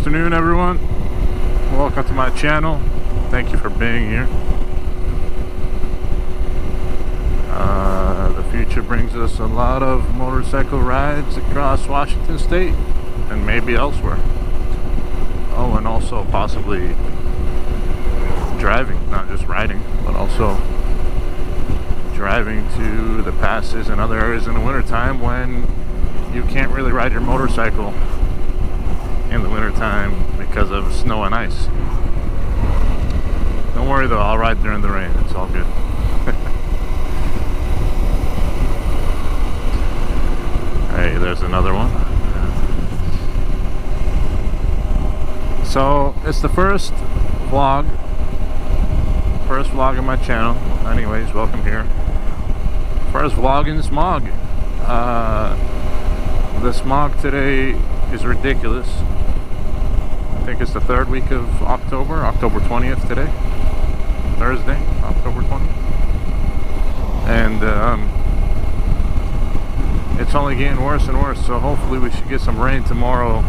afternoon, everyone. Welcome to my channel. Thank you for being here. The future brings us a lot of motorcycle rides across Washington State and maybe elsewhere. Oh, and also possibly driving, not just riding, but also driving to the passes and other areas in the wintertime when you can't really ride your motorcycle in the wintertime because of snow and ice. Don't worry though, I'll ride during the rain. It's all good. Hey, there's another one. So, it's the first vlog on my channel. Anyways, welcome here. First vlog in Smog. The smog today is ridiculous. I think it's the third week of October 20th today. Thursday, October 20th. And it's only getting worse and worse, so hopefully we should get some rain tomorrow.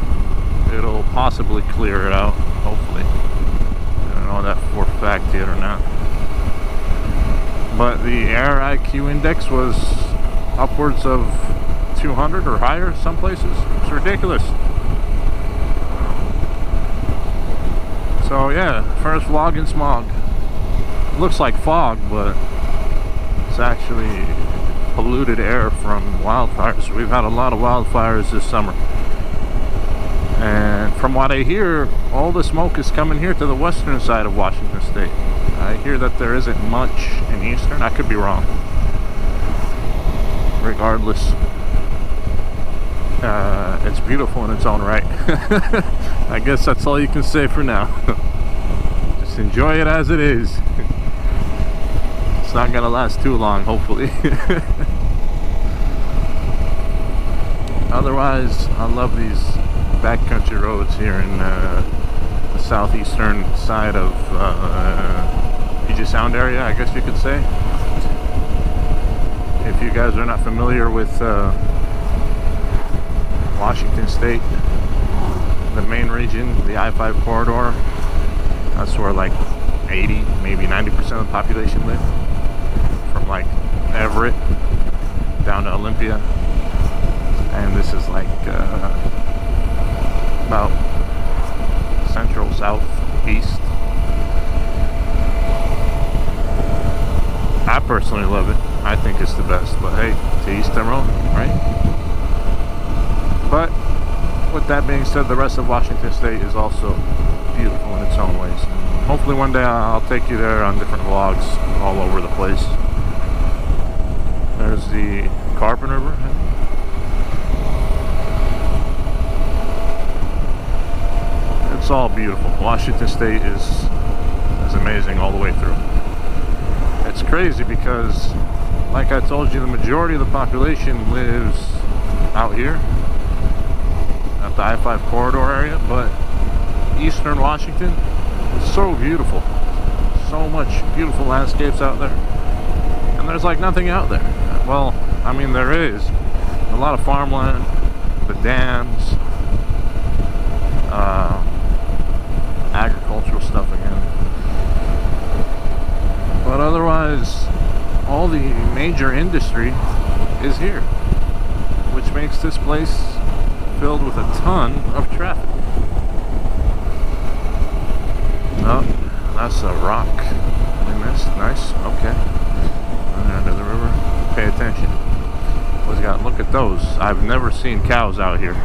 It'll possibly clear it out, hopefully. I don't know that for a fact yet or not. But the air IQ index was upwards of 200 or higher some places. It's ridiculous. So yeah, first vlog in Smog. Looks like fog, but it's actually polluted air from wildfires. We've had a lot of wildfires this summer. And from what I hear, all the smoke is coming here to the western side of Washington State. I hear that there isn't much in eastern. I could be wrong. Regardless, it's beautiful in its own right. I guess that's all you can say for now. Just enjoy it as it is. It's not gonna last too long, hopefully. Otherwise, I love these backcountry roads here in the southeastern side of Puget Sound area, I guess you could say. If you guys are not familiar with Washington State, the main region, the I-5 corridor, that's where like 80, maybe 90% of the population live. From like Everett down to Olympia. And this is like about central, south, east. I personally love it. I think it's the best, but hey, to each their own, right? But with that being said, the rest of Washington State is also beautiful in its own ways. Hopefully one day I'll take you there on different vlogs all over the place. There's the Carbon River. It's all beautiful. Washington State is amazing all the way through. It's crazy because, like I told you, the majority of the population lives out here at the I-5 corridor area, but eastern Washington is so beautiful. So much beautiful landscapes out there. And there's like nothing out there. Well, I mean, there is a lot of farmland, the dams, agricultural stuff again. But otherwise, all the major industry is here, which makes this place filled with a ton of traffic. Oh, that's a rock we missed. Nice. Okay. Under the river. Pay attention. What's got? Look at those. I've never seen cows out here.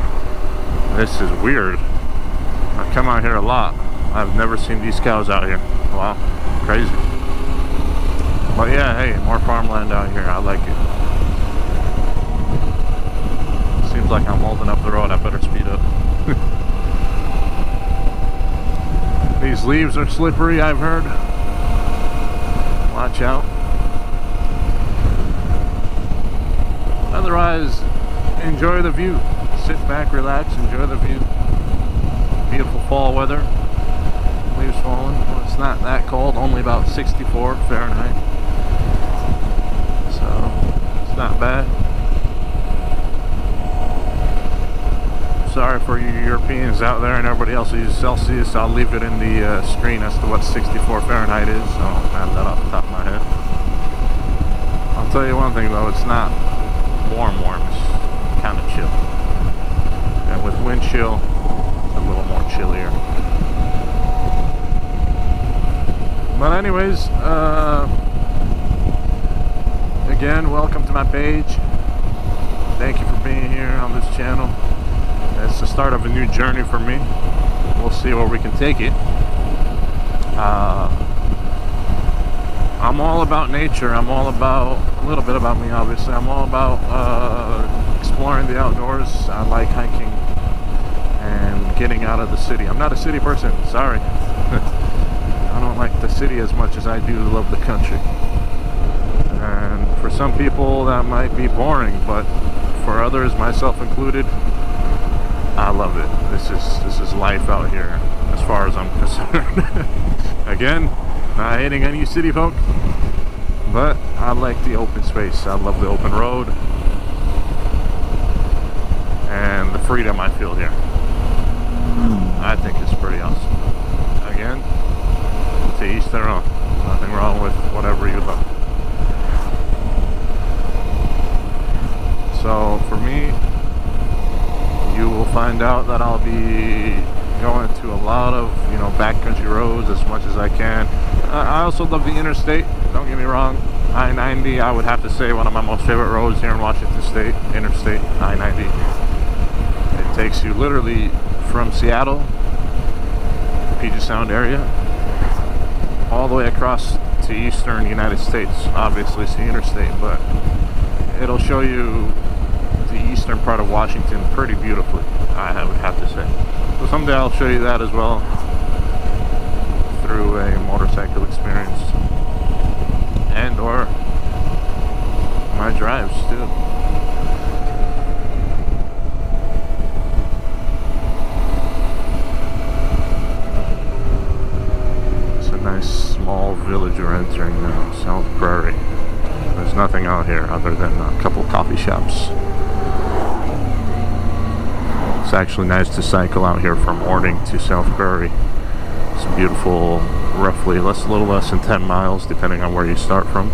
This is weird. I come out here a lot. I've never seen these cows out here. Wow. Crazy. But yeah, hey, more farmland out here. I like it. Seems like I'm holding up the road. I better speed up. These leaves are slippery, I've heard. Watch out. Otherwise, enjoy the view. Sit back, relax, enjoy the view. Beautiful fall weather. Leaves falling. Well, it's not that cold, only about 64 Fahrenheit. So, it's not bad. sorry for you Europeans out there and everybody else who uses Celsius. I'll leave it in the screen as to what 64 Fahrenheit is, so I'll have that off the top of my head. I'll tell you one thing though, it's not warm, it's kind of chill. And with wind chill, it's a little more chillier. But anyways, again, welcome to my page. Thank you for being here on this channel. It's the start of a new journey for me. We'll see where we can take it. I'm all about nature. I'm all about, a little bit about me obviously, I'm all about exploring the outdoors. I like hiking and getting out of the city. I'm not a city person, sorry. I don't like the city as much as I do love the country. And for some people that might be boring, but for others, myself included, I love it. This is life out here, as far as I'm concerned. Again, not hating any city folk, but I like the open space. I love the open road and the freedom I feel here. I think it's pretty awesome. Again, to each their own. Nothing wrong with whatever you love. So for me, you will find out that I'll be going to a lot of, backcountry roads as much as I can. I also love the interstate, don't get me wrong. I-90, I would have to say one of my most favorite roads here in Washington State, Interstate I-90. It takes you literally from Seattle, Puget Sound area, all the way across to eastern United States. Obviously it's the interstate, but it'll show you the eastern part of Washington pretty beautifully, I would have to say. So someday I'll show you that as well through a motorcycle experience and or my drives too. It's a nice small village we're entering now, South Prairie. There's nothing out here other than a couple coffee shops. It's actually nice to cycle out here from Orting to South Prairie. It's beautiful, roughly a little less than 10 miles depending on where you start from,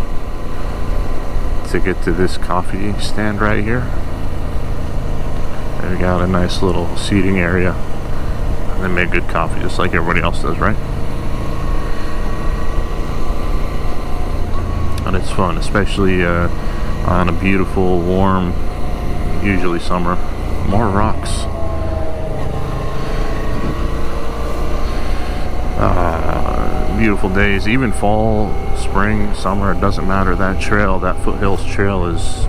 to get to this coffee stand right here. They got a nice little seating area. And they make good coffee just like everybody else does, right? And it's fun, especially on a beautiful, warm, usually summer. More rocks. Beautiful days, even fall, spring, summer, it doesn't matter. That trail, that Foothills Trail is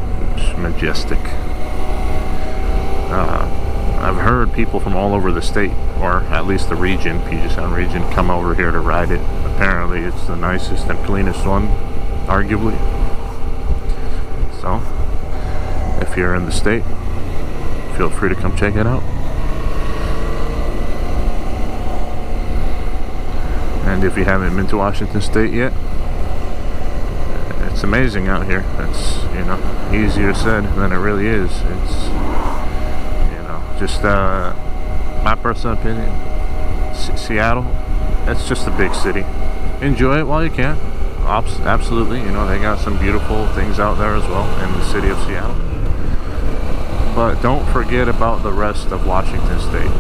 majestic. I've heard people from all over the state, or at least the region, Puget Sound region, come over here to ride it. Apparently it's the nicest and cleanest one, arguably. So, if you're in the state, feel free to come check it out. And if you haven't been to Washington State yet, it's amazing out here. It's, easier said than it really is. It's, just my personal opinion, Seattle, it's just a big city. Enjoy it while you can. Absolutely, they got some beautiful things out there as well in the city of Seattle. But don't forget about the rest of Washington State.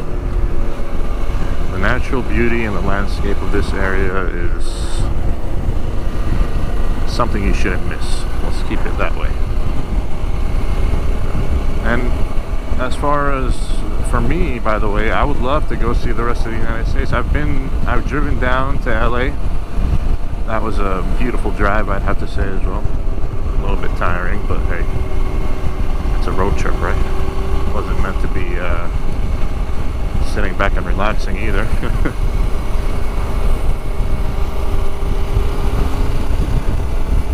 The natural beauty and the landscape of this area is something you shouldn't miss. Let's keep it that way. And as far as for me, by the way, I would love to go see the rest of the United States. I've driven down to LA. That was a beautiful drive, I'd have to say as well. A little bit tiring, but hey, it's a road trip, right? It wasn't meant to be sitting back and relaxing either.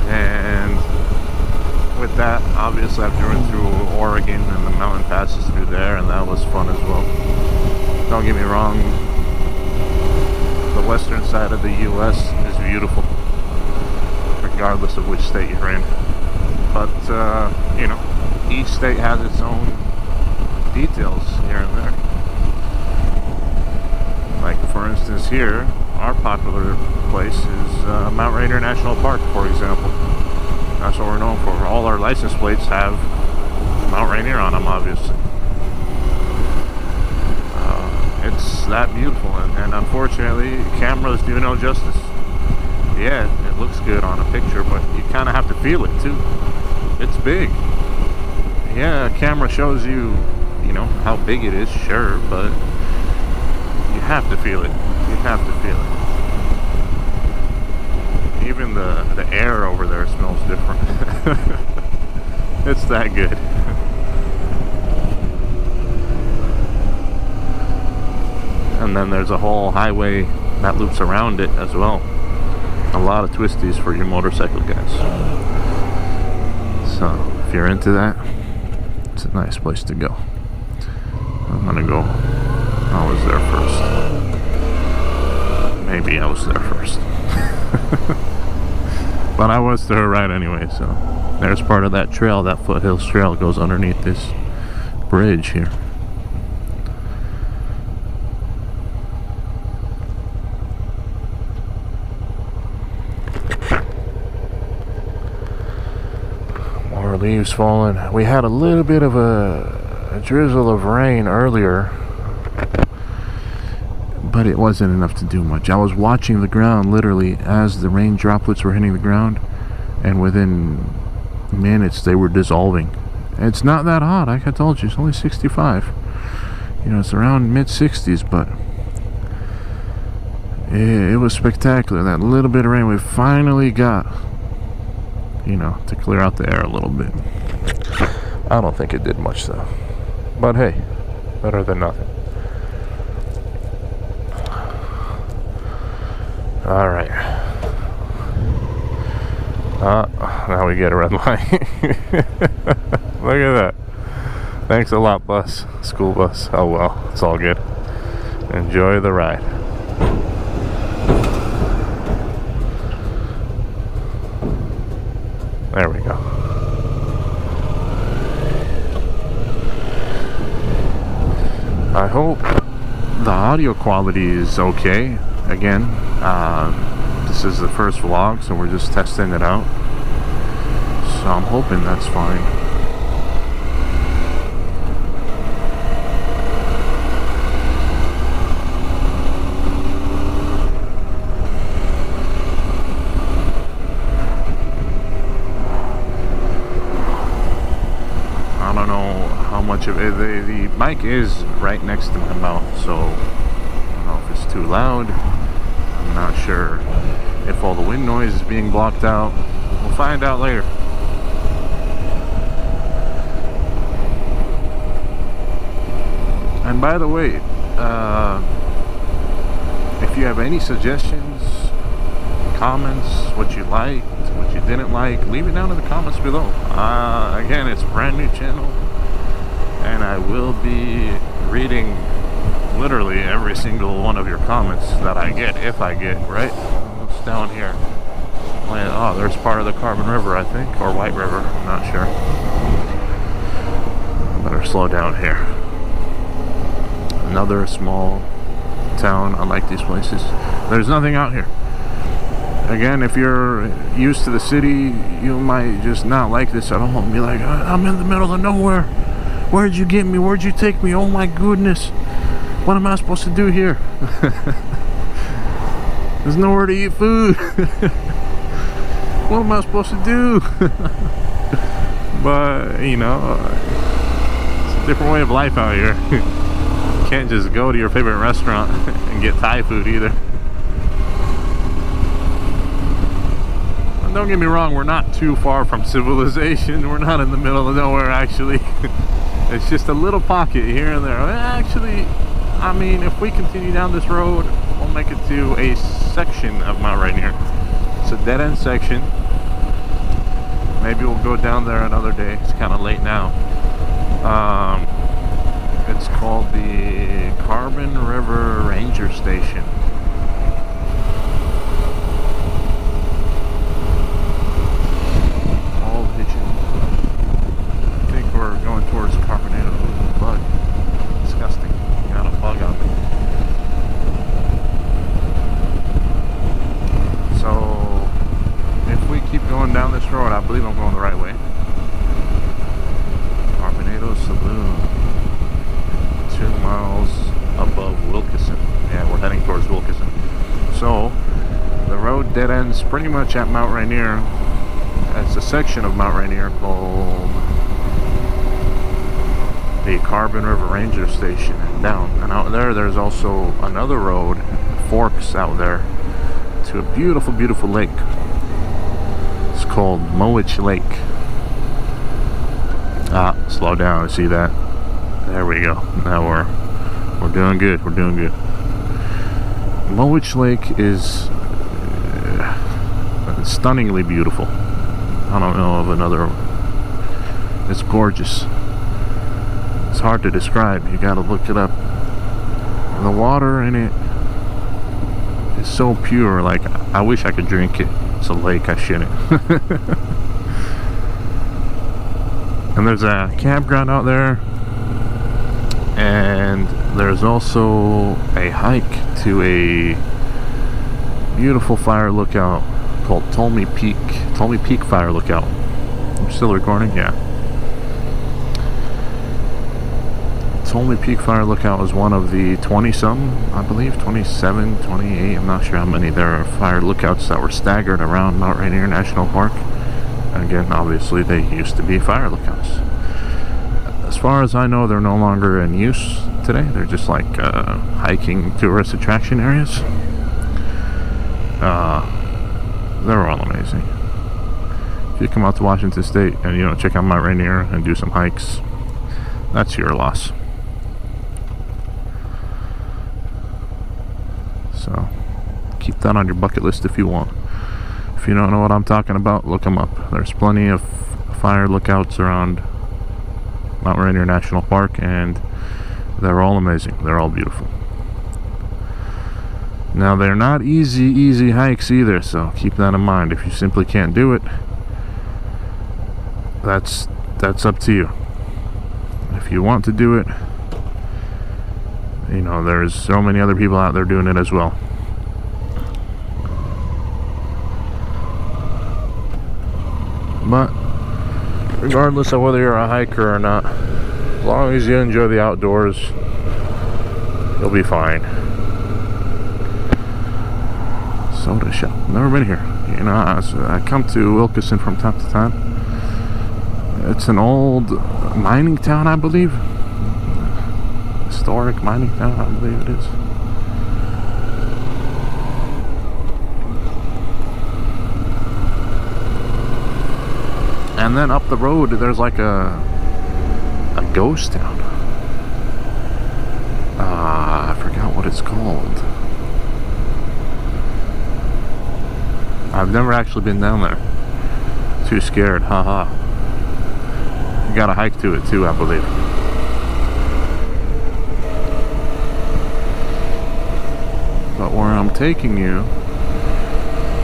And with that, obviously I've driven through Oregon and the mountain passes through there, and that was fun as well. Don't get me wrong, the western side of the US is beautiful, regardless of which state you're in. But, each state has its own details here and there. Like, for instance, here, our popular place is Mount Rainier National Park, for example. That's what we're known for. All our license plates have Mount Rainier on them, obviously. It's that beautiful, and unfortunately, cameras do no justice. Yeah, it looks good on a picture, but you kind of have to feel it too. It's big. Yeah, a camera shows you, you know, how big it is, sure, but you have to feel it. You have to feel it. Even the air over there smells different. It's that good. And then there's a whole highway that loops around it as well. A lot of twisties for your motorcycle guys. So if you're into that, it's a nice place to go. I'm gonna go. I was there first. Maybe I was there first. But I was to her right anyway, so there's part of that trail, that foothills trail goes underneath this bridge here. More leaves falling. We had a little bit of a drizzle of rain earlier, but it wasn't enough to do much. I was watching the ground literally as the rain droplets were hitting the ground, and within minutes they were dissolving. It's not that hot, like I told you, it's only 65. You know, it's around mid-60s, but it was spectacular. That little bit of rain we finally got, you know, to clear out the air a little bit. I don't think it did much though, but hey, better than nothing. All right. Now we get a red light. Look at that. Thanks a lot, bus. School bus. Oh well, it's all good. Enjoy the ride. There we go. I hope the audio quality is okay. Again, this is the first vlog, so we're just testing it out. So I'm hoping that's fine. I don't know how much of it. The mic is right next to my mouth, so I don't know if it's too loud. I'm not sure if all the wind noise is being blocked out. We'll find out later. And by the way, if you have any suggestions, comments, what you liked, what you didn't like, leave it down in the comments below. Again, it's a brand new channel, and I will be reading literally every single one of your comments that I get, if I get, right? What's down here? Oh, there's part of the Carbon River, I think, or White River, I'm not sure. I better slow down here. Another small town. I like these places. There's nothing out here. Again, if you're used to the city, you might just not like this at all and be like, I'm in the middle of nowhere. Where'd you get me? Where'd you take me? Oh my goodness. What am I supposed to do here? There's nowhere to eat food. What am I supposed to do? But, you know, it's a different way of life out here. You can't just go to your favorite restaurant and get Thai food either. And don't get me wrong, we're not too far from civilization. We're not in the middle of nowhere, actually. It's just a little pocket here and there. Actually, I mean, if we continue down this road, we'll make it to a section of Mount Rainier. It's a dead-end section. Maybe we'll go down there another day. It's kind of late now. It's called the Carbon River Ranger Station. All hitching. I think we're going towards Carbonado Bug. ends pretty much at Mount Rainier. It's a section of Mount Rainier called the Carbon River Ranger Station down. And out there, there's also another road, forks out there to a beautiful, beautiful lake. It's called Mowich Lake. Slow down, see that? There we go. Now we're doing good. We're doing good. Mowich Lake is stunningly beautiful. I don't know of another. It's gorgeous. It's hard to describe. You gotta look it up. The water in it is so pure. Like, I wish I could drink it. It's a lake, I shouldn't. And there's a campground out there. And there's also a hike to a beautiful fire lookout called Tolmy Peak Fire Lookout. I'm still recording? Yeah. Tolmy Peak Fire Lookout is one of the 20-some, I believe, 27, 28, I'm not sure how many there are fire lookouts that were staggered around Mount Rainier National Park. And again, obviously, they used to be fire lookouts. As far as I know, they're no longer in use today. They're just like hiking tourist attraction areas. They're all amazing. If you come out to Washington State and, you know, check out Mount Rainier and do some hikes, that's your loss. So keep that on your bucket list if you want. If you don't know what I'm talking about, look them up. There's plenty of fire lookouts around Mount Rainier National Park, and they're all amazing. They're all beautiful. Now, they're not easy hikes either, so keep that in mind. If you simply can't do it, that's up to you. If you want to do it, you know, there's so many other people out there doing it as well. But regardless of whether you're a hiker or not, as long as you enjoy the outdoors, you'll be fine. Soda shop. Never been here. You know, I come to Wilkeson from time to time. It's an old mining town, I believe. Historic mining town, I believe it is. And then up the road, there's like a ghost town. I forgot what it's called. I've never actually been down there. Too scared, haha. You gotta hike to it too, I believe. But where I'm taking you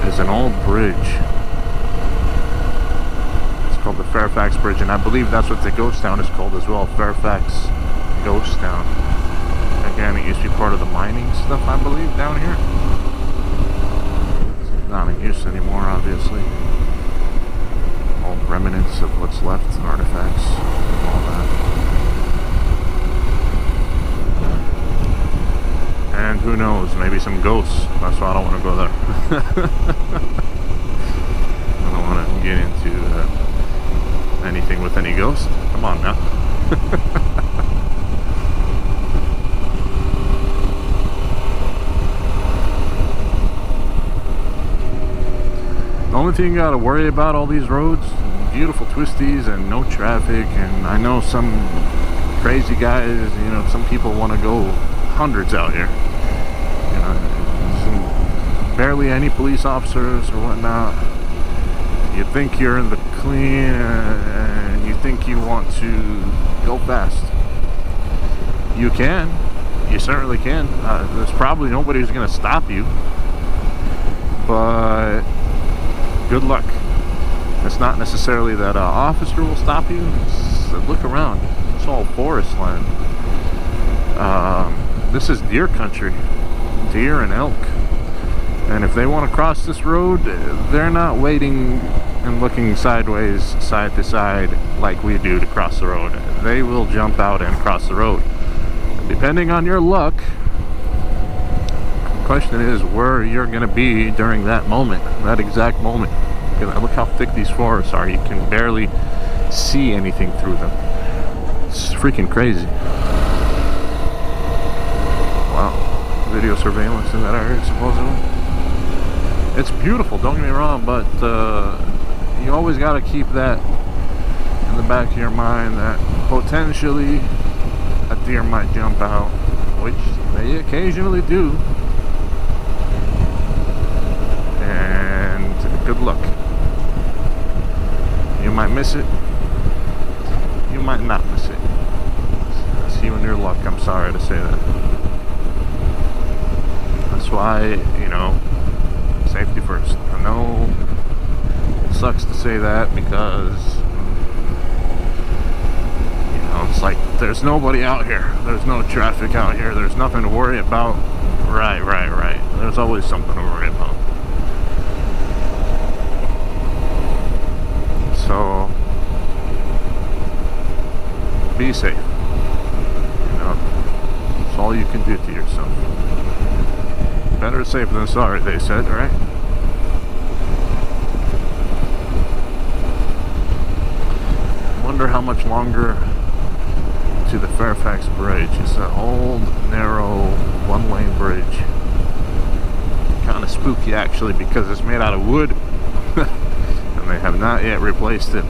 is an old bridge. It's called the Fairfax Bridge, and I believe that's what the ghost town is called as well, Fairfax Ghost Town. Again, it used to be part of the mining stuff, I believe, down here. Not in use anymore, obviously. Old remnants of what's left, artifacts, and all that. And who knows, maybe some ghosts. That's why I don't want to go there. I don't want to get into anything with any ghosts. Come on now. The only thing you gotta worry about all these roads, beautiful twisties and no traffic, and I know some crazy guys, you know, some people want to go hundreds out here. You know, barely any police officers or whatnot. You think you're in the clean and you think you want to go fast. You can. You certainly can. There's probably nobody who's going to stop you. But good luck. It's not necessarily that an officer will stop you. Look around. It's all forest land. This is deer country. Deer and elk. And if they want to cross this road, they're not waiting and looking sideways, side to side, like we do to cross the road. They will jump out and cross the road. Depending on your luck, question is where you're going to be during that moment, that exact moment. Look how thick these forests are. You can barely see anything through them. It's freaking crazy. Wow. Video surveillance in that area, supposedly. It's beautiful, don't get me wrong, but you always got to keep that in the back of your mind that potentially a deer might jump out, which they occasionally do. And good luck. You might miss it. You might not miss it. It's you and your luck. I'm sorry to say that. That's why, you know, safety first. I know it sucks to say that because, you know, it's like there's nobody out here. There's no traffic out here. There's nothing to worry about. Right. There's always something to worry about. So be safe. You know, it's all you can do to yourself. Better safe than sorry, they said, right? Wonder how much longer to the Fairfax Bridge. It's an old, narrow, one-lane bridge. Kind of spooky, actually, because it's made out of wood. And they have not yet replaced it.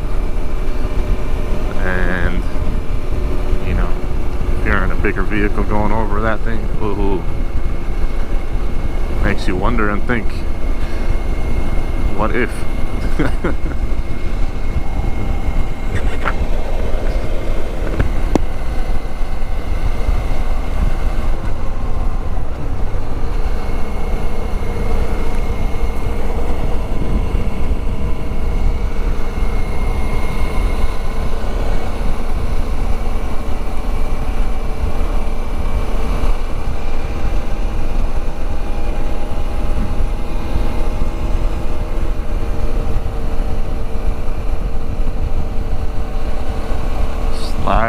And, you know, if you're in a bigger vehicle going over that thing, ooh, makes you wonder and think, what if?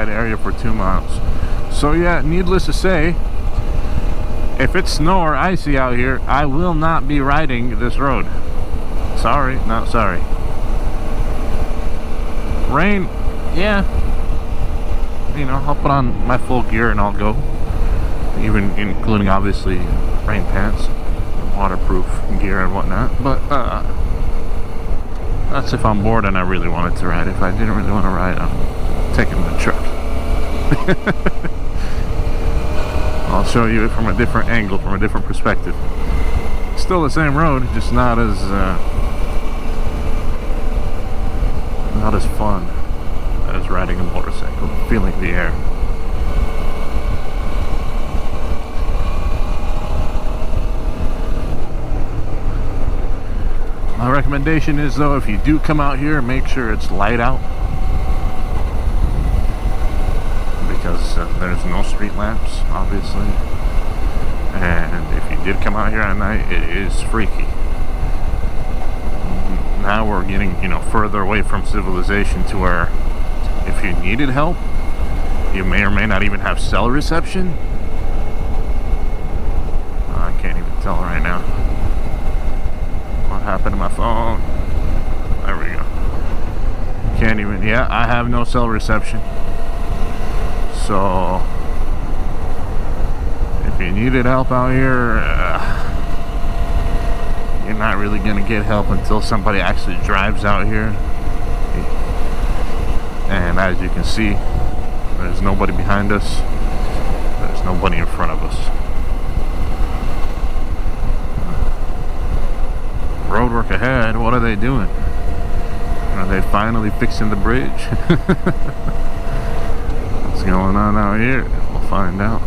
Area for 2 miles. So yeah, needless to say, if it's snow or icy out here, I will not be riding this road. Sorry, not sorry. Rain, yeah, you know, I'll put on my full gear and I'll go, even including obviously rain pants, waterproof gear and whatnot. But that's if I'm bored and I really wanted to ride. If I didn't really want to ride, I'm taking the truck. I'll show you it from a different angle, from a different perspective. Still the same road, just not as fun as riding a motorcycle, feeling the air. My recommendation is, though, if you do come out here, make sure it's light out. Because there's no street lamps, obviously, and if you did come out here at night, it is freaky. Now we're getting, you know, further away from civilization to where if you needed help, you may or may not even have cell reception. I can't even tell right now what happened to my phone. There we go. Can't even, yeah, I have no cell reception. So, if you needed help out here, you're not really going to get help until somebody actually drives out here. And as you can see, there's nobody behind us. There's nobody in front of us. Roadwork ahead, what are they doing? Are they finally fixing the bridge? What's going on out here? We'll find out.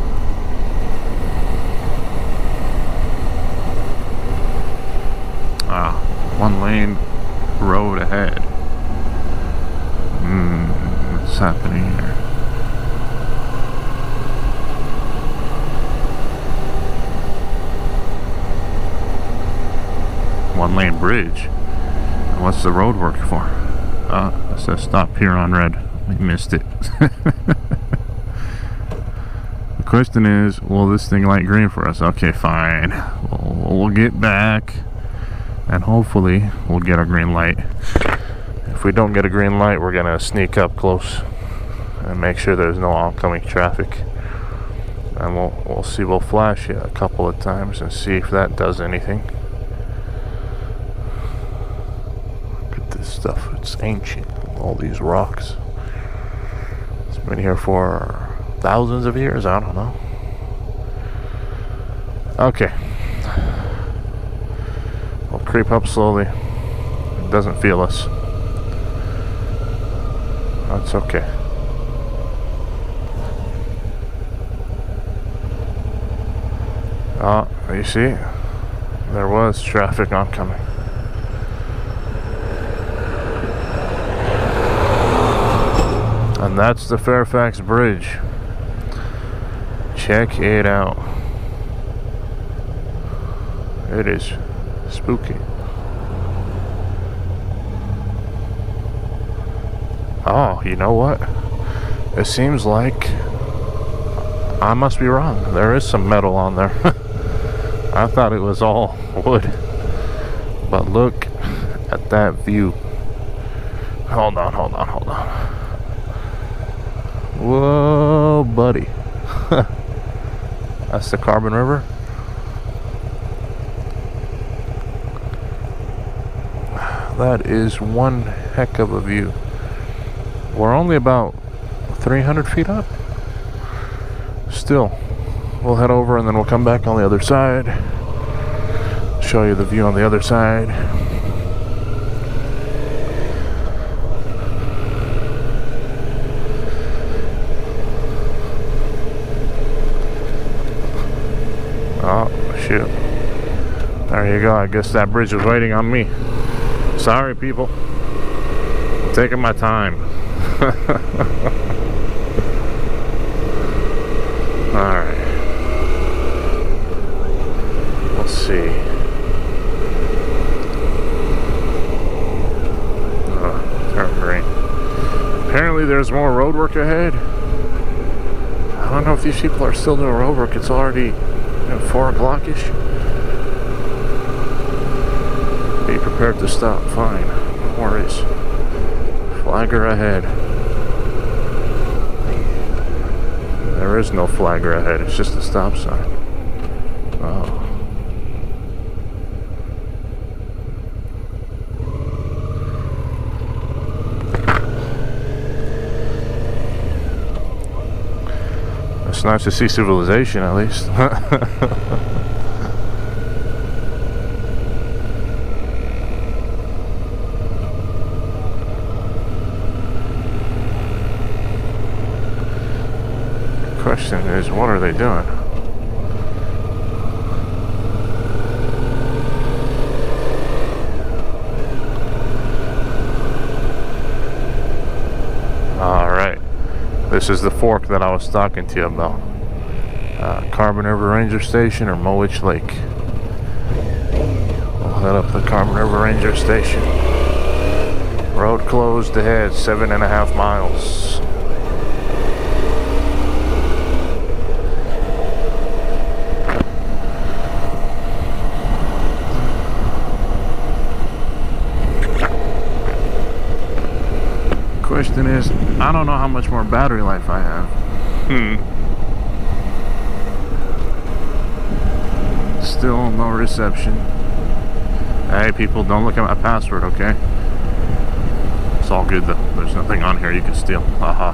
One lane road ahead. What's happening here? One lane bridge. What's the road work for? It says stop here on red. We missed it. The question is, will this thing light green for us? Okay, fine. We'll we'll get back, and hopefully we'll get a green light. If we don't get a green light, we're gonna sneak up close and make sure there's no oncoming traffic. And we'll see. We'll flash it a couple of times and see if that does anything. Look at this stuff. It's ancient. All these rocks. It's been here for thousands of years. I don't know. Okay. We'll creep up slowly. It doesn't feel us. That's okay. Oh, you see, there was traffic oncoming. And that's the Fairfax Bridge. Check it out. It is spooky. Oh, you know what? It seems like I must be wrong. There is some metal on there. I thought it was all wood. But look at that view. Hold on. Whoa, buddy. That's the Carbon River. That is one heck of a view. We're only about 300 feet up. Still, we'll head over and then we'll come back on the other side. Show you the view on the other side. Oh, shoot. There you go. I guess that bridge was waiting on me. Sorry, people. I'm taking my time. Alright. Let's see. Turn green. Apparently there's more road work ahead. I don't know if these people are still doing road work. It's already 4 o'clock-ish. Be prepared to stop. Fine. No worries. Flagger ahead. There is no flagger ahead. It's just a stop sign. Oh. It's nice to see civilization, at least. Question is, what are they doing? Alright, this is the fork that I was talking to you about. Carbon River Ranger Station or Mowich Lake. We'll head up the Carbon River Ranger Station. Road closed ahead, 7.5 miles. Question is, I don't know how much more battery life I have. Still no reception. Hey people, don't look at my password, okay? It's all good though. There's nothing on here you can steal. Haha.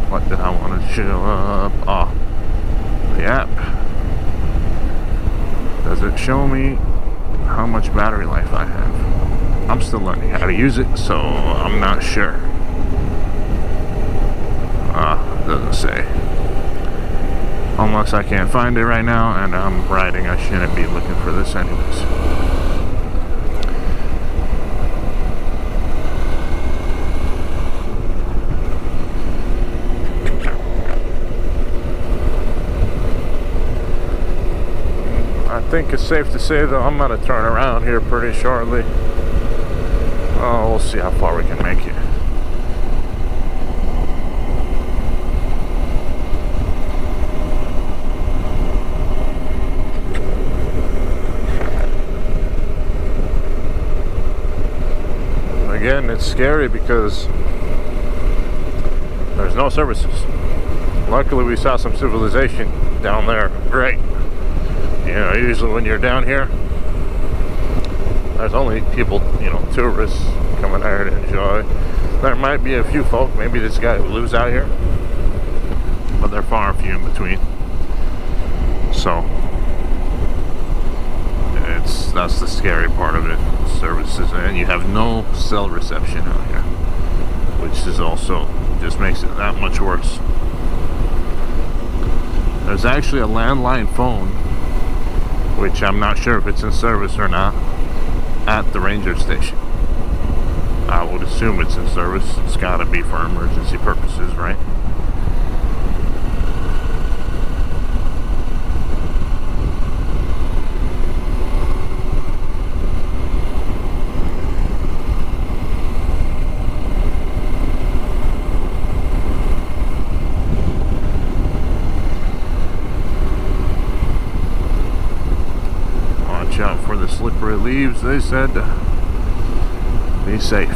What did I want to show up? Oh, the app. Does it show me how much battery life I have? I'm still learning how to use it, so I'm not sure. It doesn't say. Unless I can't find it right now and I'm riding, I shouldn't be looking for this anyways. I think it's safe to say though, I'm gonna turn around here pretty shortly. Oh, we'll see how far we can make it. scary because there's no services. Luckily we saw some civilization down there. Great. You know, usually when you're down here, there's only people, you know, tourists coming there to enjoy. There might be a few folk, maybe this guy who lives out here, but they're far and few in between. So that's the scary part of it, services, and you have no cell reception out here, which is also just makes it that much worse. There's actually a landline phone, which I'm not sure if it's in service or not, at the ranger station. I would assume it's in service. It's got to be for emergency purposes, right? Watch out for the slippery leaves, they said. Be safe.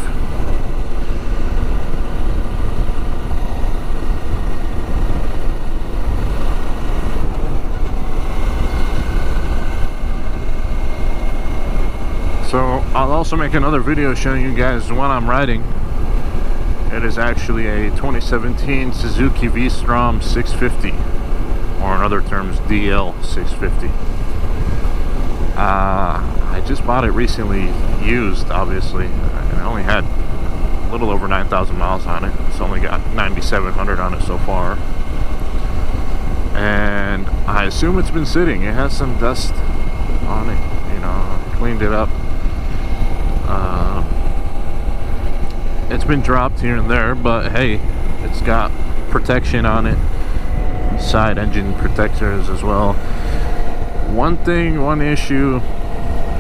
So I'll also make another video showing you guys what I'm riding. It is actually a 2017 Suzuki V-Strom 650, or in other terms DL 650. I just bought it recently, used obviously, and I only had a little over 9,000 miles on it. It's only got 9,700 on it so far, and I assume it's been sitting. It has some dust on it, you know. I cleaned it up. It's been dropped here and there, but hey, it's got protection on it, side engine protectors as well. One issue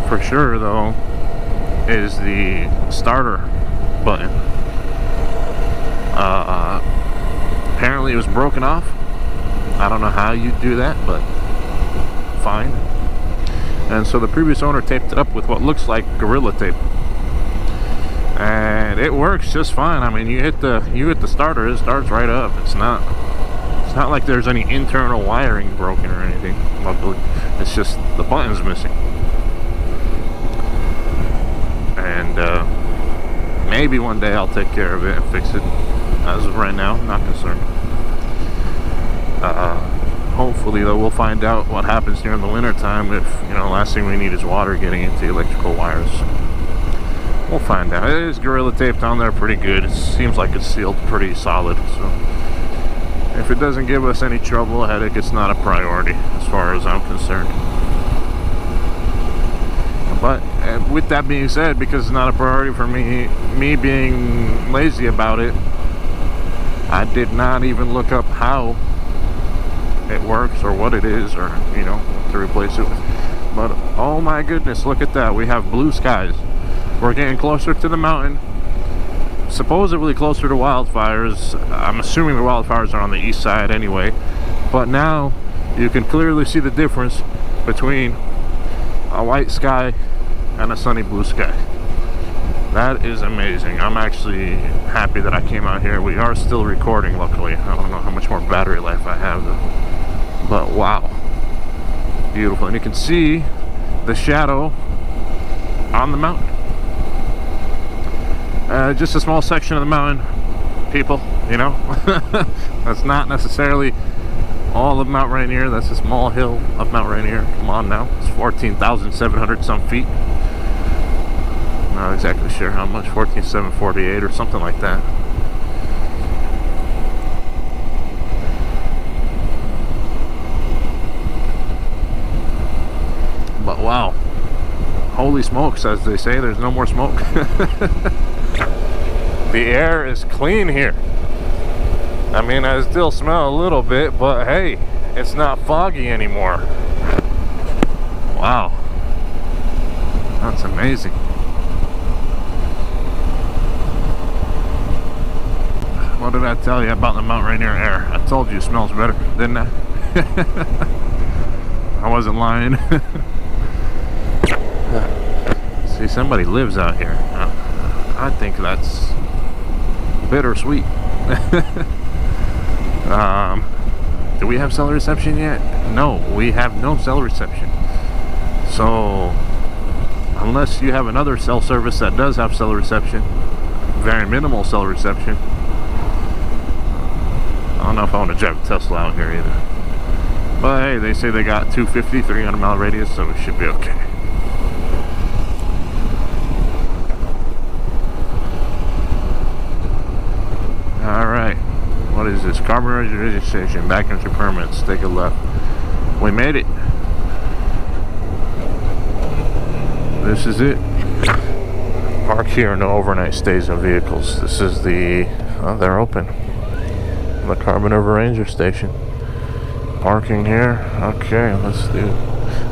for sure though is the starter button. Apparently it was broken off. I don't know how you do that, but fine. And so the previous owner taped it up with what looks like Gorilla Tape, and it works just fine. I mean, you hit the starter, it starts right up. It's not like there's any internal wiring broken or anything, luckily. It's just the button's missing. And maybe one day I'll take care of it and fix it. As of right now, I'm not concerned. Hopefully though, we'll find out what happens during the winter time if, you know, last thing we need is water getting into electrical wires. We'll find out. It is Gorilla Taped on there pretty good. It seems like it's sealed pretty solid, so if it doesn't give us any trouble, a headache, it's not a priority as far as I'm concerned. But with that being said, because it's not a priority for me being lazy about it, I did not even look up how it works or what it is, or, you know, to replace it with. But oh my goodness, look at that. We have blue skies. We're getting closer to the mountain, supposedly closer to wildfires. I'm assuming the wildfires are on the east side anyway, but now you can clearly see the difference between a white sky and a sunny blue sky. That is amazing. I'm actually happy that I came out here. We are still recording, luckily. I don't know how much more battery life I have though, but wow, beautiful. And you can see the shadow on the mountain. Just a small section of the mountain, people, you know. That's not necessarily all of Mount Rainier. That's a small hill of Mount Rainier. Come on now, it's 14,700 some feet. Not exactly sure how much, 14,748 or something like that. But wow, holy smokes, as they say, there's no more smoke. The air is clean here. I mean, I still smell a little bit, but hey, it's not foggy anymore. Wow, that's amazing. What did I tell you about the Mount Rainier air? I told you it smells better, didn't I? I wasn't lying. See, somebody lives out here. I think that's bittersweet. Do we have cell reception yet? No, we have no cell reception. So unless you have another cell service that does have cell reception, very minimal cell reception, I don't know if I want to drive a Tesla out here either. But hey, they say they got 250, 300 mile radius, so it should be okay. Alright, what is this? Carbon registration, back into permits, take a left. We made it. This is it. Park here, no overnight stays of vehicles. This is the, oh, they're open. The Carbon River Ranger Station. Parking here. Okay, let's do it.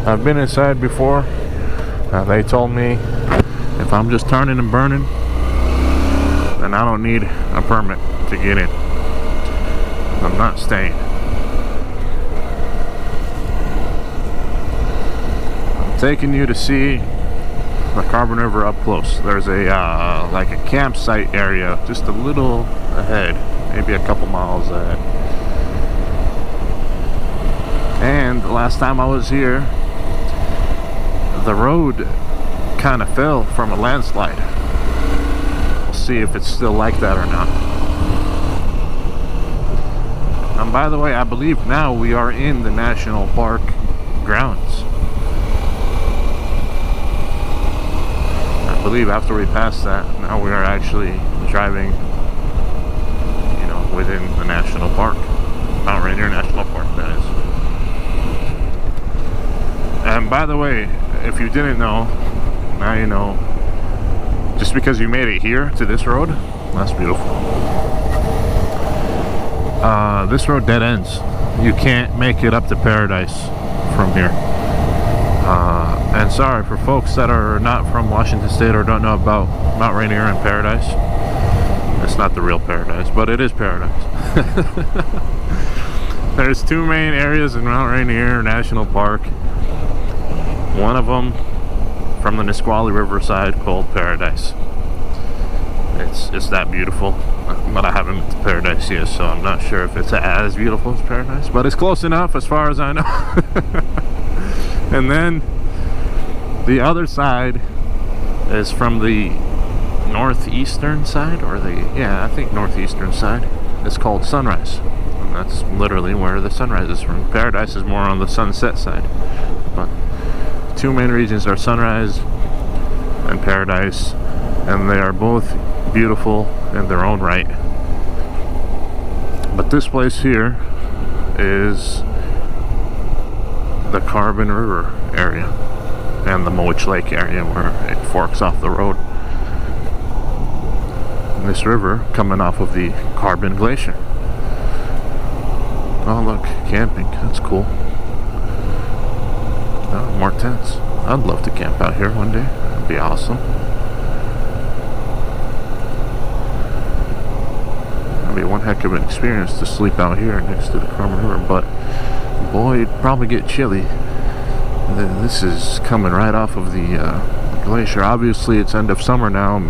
I've been inside before. They told me if I'm just turning and burning, then I don't need a permit to get in. I'm not staying. I'm taking you to see the Carbon River up close. There's a like a campsite area just a little ahead, maybe a couple miles ahead. And the last time I was here, the road kind of fell from a landslide. We'll see if it's still like that or not. And by the way, I believe now we are in the national park grounds. I believe after we pass that, now we are actually driving, you know, within the national park. Mount Rainier National Park, that is. And by the way, if you didn't know, now you know. Just because you made it here to this road, that's beautiful. This road dead ends. You can't make it up to Paradise from here. And sorry for folks that are not from Washington State or don't know about Mount Rainier and Paradise. It's not the real Paradise, but it is Paradise. There's two main areas in Mount Rainier National Park. One of them from the Nisqually River side called Paradise. It's that beautiful, but I haven't been to Paradise yet, so I'm not sure if it's as beautiful as Paradise, but it's close enough as far as I know. And then the other side is from the northeastern side, or I think northeastern side. It's called Sunrise, and that's literally where the sunrise is from. Paradise is more on the sunset side, but two main regions are Sunrise and Paradise, and they are both beautiful in their own right. But this place here is the Carbon River area and the Mowich Lake area where it forks off the road. And this river coming off of the Carbon Glacier. Oh look, camping, that's cool. Oh, more tents. I'd love to camp out here one day. That'd be awesome. That'd be one heck of an experience to sleep out here next to the Carbon River, but boy, it'd probably get chilly. This is coming right off of the glacier. Obviously, it's end of summer now,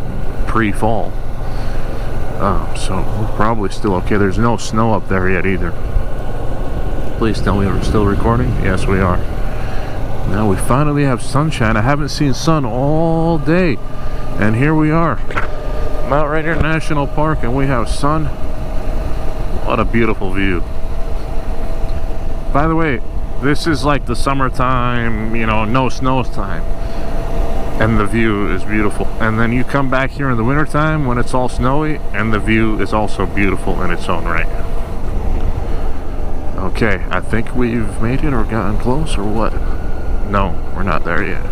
pre-fall. So we're probably still okay. There's no snow up there yet either. Please tell me we're still recording. Yes, we are. Now we finally have sunshine. I haven't seen sun all day, and here we are, Mount Rainier National Park, and we have sun. What a beautiful view. By the way, this is like the summertime, you know, no snow time, and the view is beautiful. And then you come back here in the wintertime when it's all snowy, and the view is also beautiful in its own right. Okay, I think we've made it or gotten close, or what? No, we're not there yet.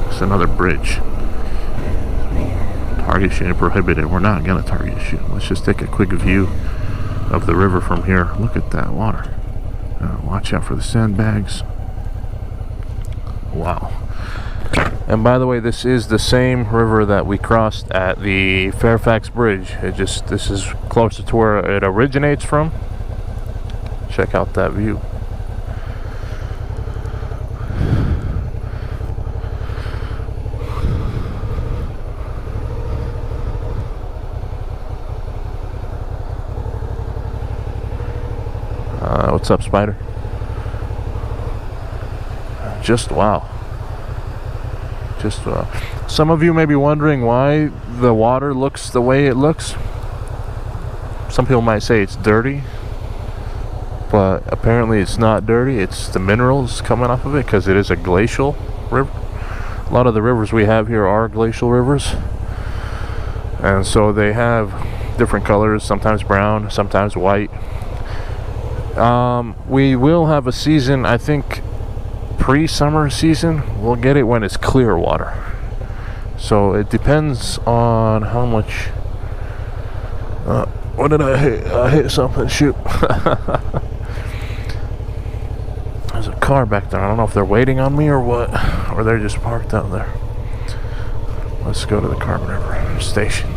It's another bridge. Target shooting prohibited. We're not gonna target shoot. Let's just take a quick view of the river from here. Look at that water. Watch out for the sandbags. Wow. And by the way, this is the same river that we crossed at the Fairfax Bridge. This is closer to where it originates from. Check out that view. What's up, Spider? Just wow. Just wow. Some of you may be wondering why the water looks the way it looks. Some people might say it's dirty, but apparently it's not dirty. It's the minerals coming off of it, because it is a glacial river. A lot of the rivers we have here are glacial rivers, and so they have different colors, sometimes brown, sometimes white. We will have a season, I think pre-summer season, we'll get it when it's clear water. So it depends on how much. What did I hit? I hit something. Shoot. There's a car back there. I don't know if they're waiting on me or what, or they're just parked out there. Let's go to the Carbon River station.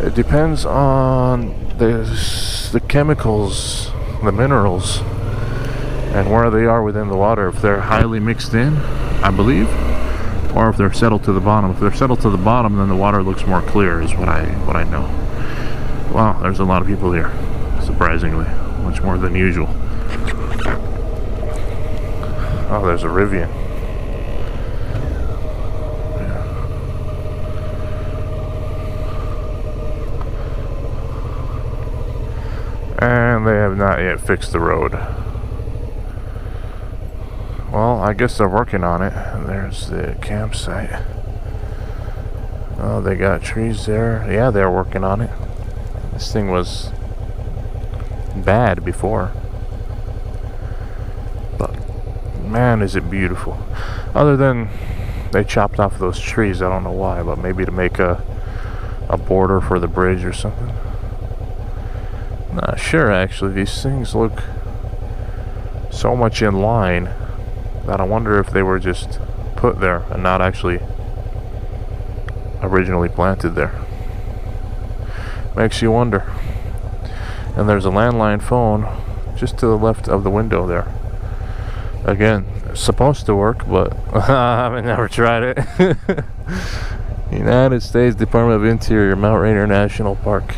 It depends on the chemicals, the minerals, and where they are within the water. If they're highly mixed in, I believe, or if they're settled to the bottom. If they're settled to the bottom, then the water looks more clear, is what I know. Wow, there's a lot of people here, surprisingly, much more than usual. Oh, there's a Rivian. And they have not yet fixed the road. Well, I guess they're working on it. There's the campsite. Oh, they got trees there. Yeah, they're working on it. This thing was bad before, but man, is it beautiful. Other than they chopped off those trees, I don't know why, but maybe to make a border for the bridge or something. Not sure, actually. These things look so much in line that I wonder if they were just put there and not actually originally planted there. Makes you wonder. And there's a landline phone just to the left of the window there. Again, it's supposed to work, but I've never tried it. United States Department of Interior, Mount Rainier National Park.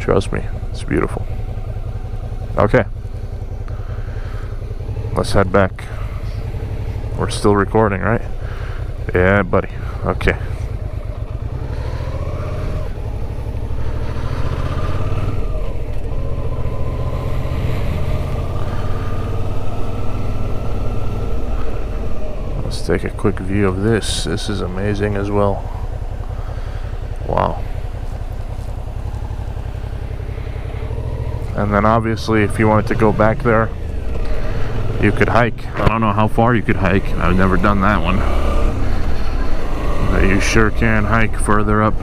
Trust me, it's beautiful. Okay, let's head back. We're still recording, right? Yeah, buddy. Okay. Let's take a quick view of this. This is amazing as well. Wow. And then obviously if you wanted to go back there, you could hike. I don't know how far you could hike. I've never done that one. But you sure can hike further up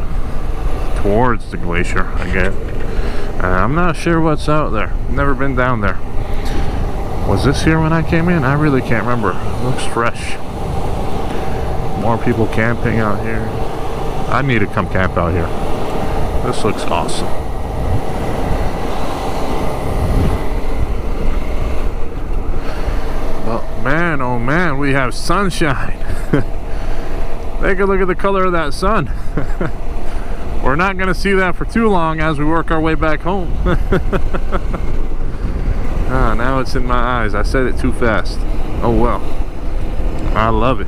towards the glacier again. I'm not sure what's out there. Never been down there. Was this here when I came in? I really can't remember. It looks fresh. More people camping out here. I need to come camp out here. This looks awesome. Man, oh man, we have sunshine. Take a look at the color of that sun. We're not going to see that for too long as we work our way back home. Now it's in my eyes. I said it too fast. Oh well. I love it.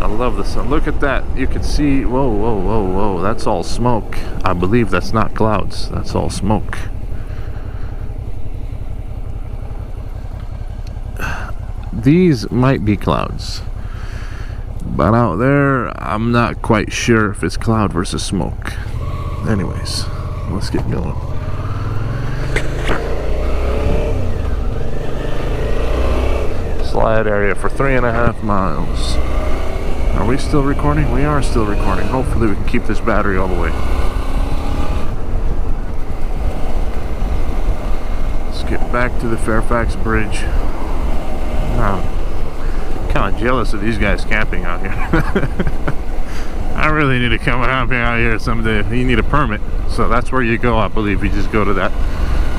I love the sun. Look at that. You can see, whoa, whoa, whoa, whoa. That's all smoke. I believe that's not clouds. That's all smoke. These might be clouds, but out there I'm not quite sure if it's cloud versus smoke. Anyways, let's get going. Slide area for 3.5 miles. Are we still recording? We are still recording. Hopefully we can keep this battery all the way. Let's get back to the Fairfax Bridge. I'm kind of jealous of these guys camping out here. I really need to come out here someday. You need a permit, so that's where you go. I believe you just go to that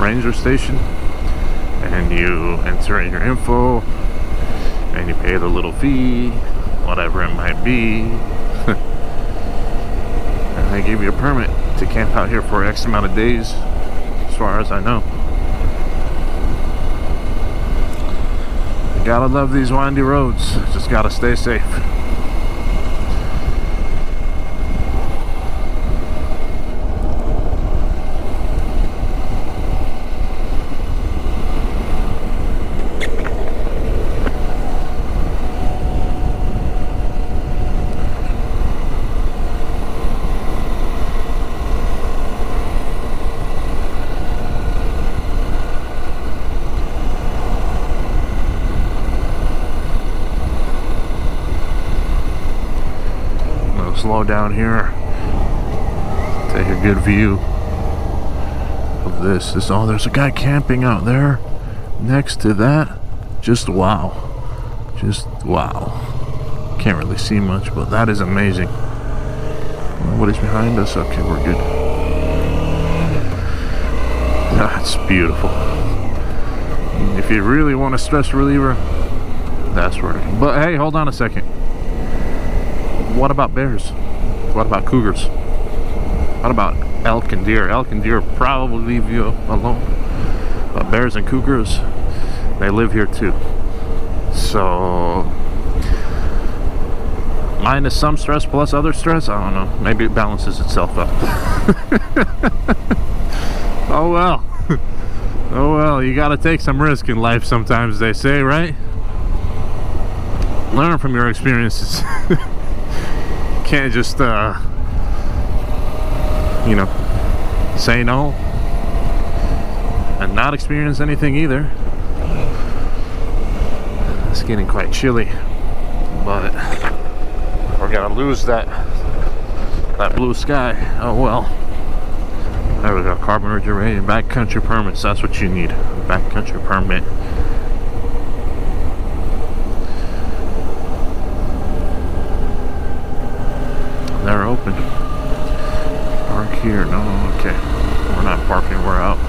ranger station and you enter in your info and you pay the little fee, whatever it might be, and they give you a permit. to camp out here for X amount of days, as far as I know. You gotta love these windy roads, just gotta stay safe. Slow down here, take a good view of this. Oh, there's a guy camping out there next to that. Just wow, just wow. Can't really see much, but that is amazing. What is behind us? Okay, we're good. That's beautiful. If you really want a stress reliever, that's where. But hey, hold on a second. What about bears? What about cougars? What about elk and deer? Elk and deer probably leave you alone. But bears and cougars, they live here too. So, minus some stress plus other stress, I don't know. Maybe it balances itself out. Oh well. Oh well, you gotta take some risk in life sometimes, they say, right? Learn from your experiences. Can't just you know, say no and not experience anything either. It's getting quite chilly, but we're gonna lose that blue sky. Oh well. There we go. Carbon array and backcountry permits. That's what you need. Backcountry permit. They're open. Park here. No, okay. We're not parking. We're out.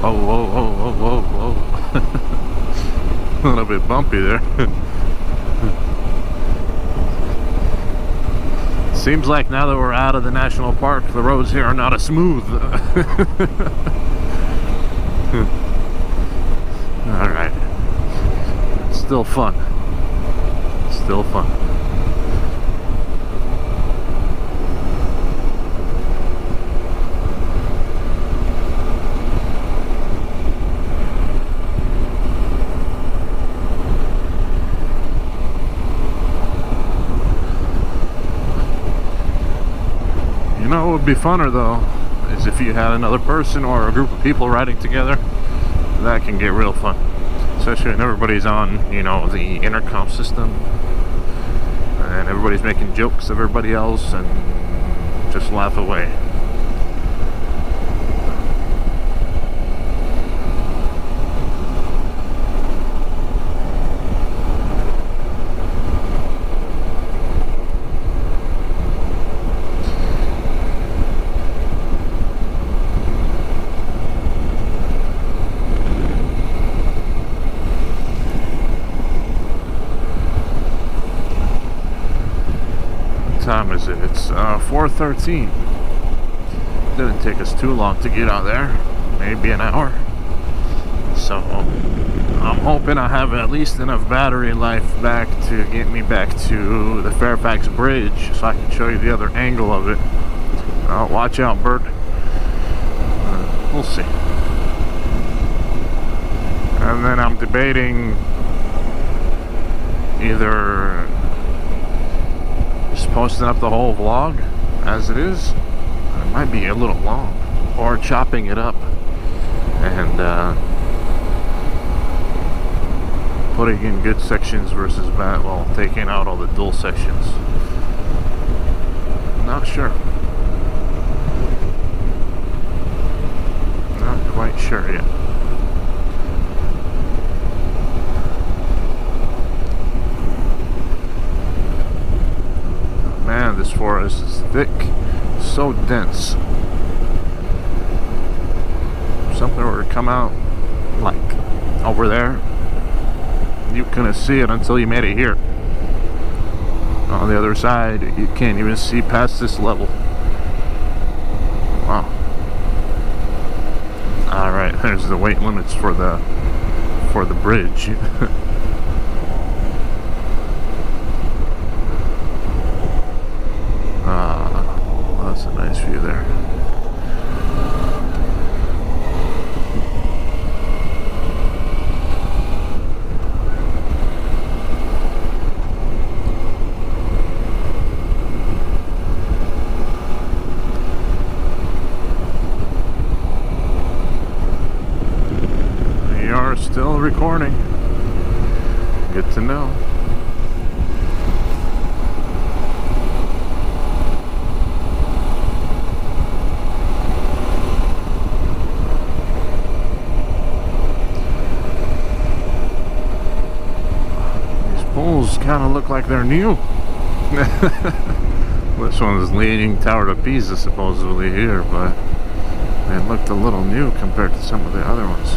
Oh, whoa, whoa, whoa, whoa, whoa. A little bit bumpy there. Seems like now that we're out of the national park, the roads here are not as smooth. Alright. Still fun. Still fun. You know what would be funner though, is if you had another person or a group of people riding together. That can get real fun. Especially when everybody's on, you know, the intercom system. And everybody's making jokes of everybody else and just laugh away. Time is it? It's 4:13. Didn't take us too long to get out there, maybe an hour. So I'm hoping I have at least enough battery life back to get me back to the Fairfax Bridge so I can show you the other angle of it. Watch out, bird. We'll see. And then I'm debating either posting up the whole vlog as it is. It might be a little long, or chopping it up and putting in good sections versus bad, well, taking out all the dull sections. Not sure. Not quite sure yet. Man, this forest is thick, so dense. or come out like over there, you couldn't see it until you made it here. On the other side, you can't even see past this level. Wow. Alright, there's the weight limits for the bridge. That's a nice view there. We are still recording. Good to know. Kind of look like they're new. This one's Leaning Tower of Pisa supposedly here, but they looked a little new compared to some of the other ones.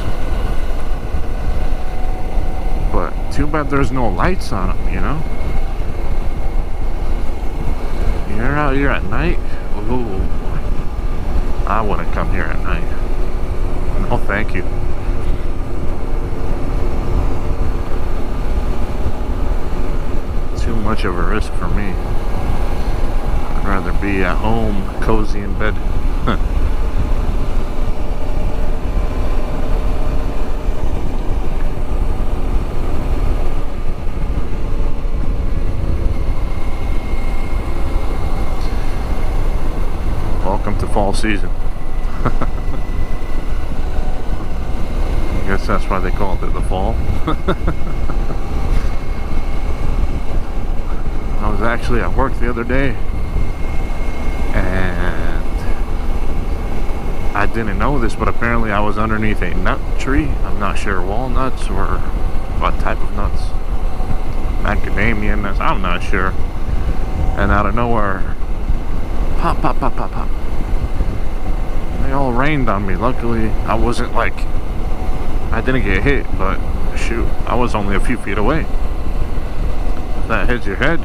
But too bad there's no lights on them, you know? You're out here at night? Ooh, I wouldn't come here at night. No, thank you. Too much of a risk for me. I'd rather be at home, cozy in bed. Welcome to fall season. I guess that's why they called it the fall. I was actually at work the other day and I didn't know this, but apparently I was underneath a nut tree. I'm not sure, walnuts or what type of nuts, macadamia nuts, I'm not sure. And out of nowhere, pop, pop, pop, pop, pop. They all rained on me. Luckily I wasn't like, I didn't get hit, but shoot, I was only a few feet away. If that hits your head,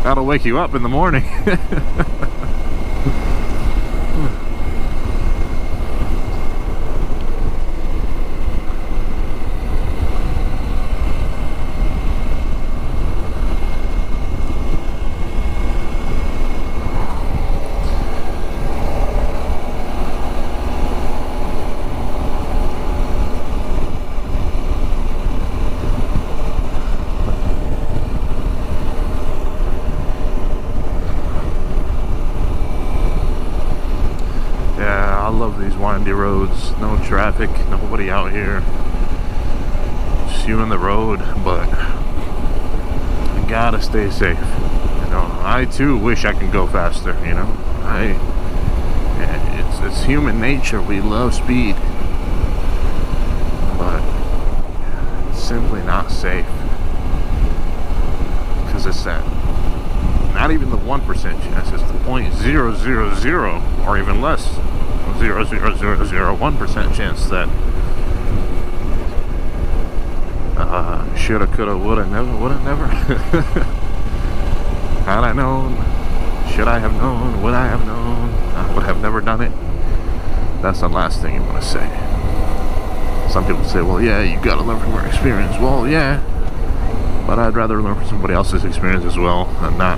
that'll wake you up in the morning. I love these windy roads, no traffic, nobody out here, just you on the road, but I gotta stay safe. You know, I too wish I could go faster, you know. It's human nature, we love speed, but it's simply not safe, because it's that, not even the 1% chance, it's the 0.000 or even less. 0.0001% chance that shoulda, coulda, woulda, never. Had I known, should I have known, would I have known, I would have never done it. That's the last thing you want to say. Some people say, well, yeah, you gotta learn from your experience. Well, yeah, but I'd rather learn from somebody else's experience as well and not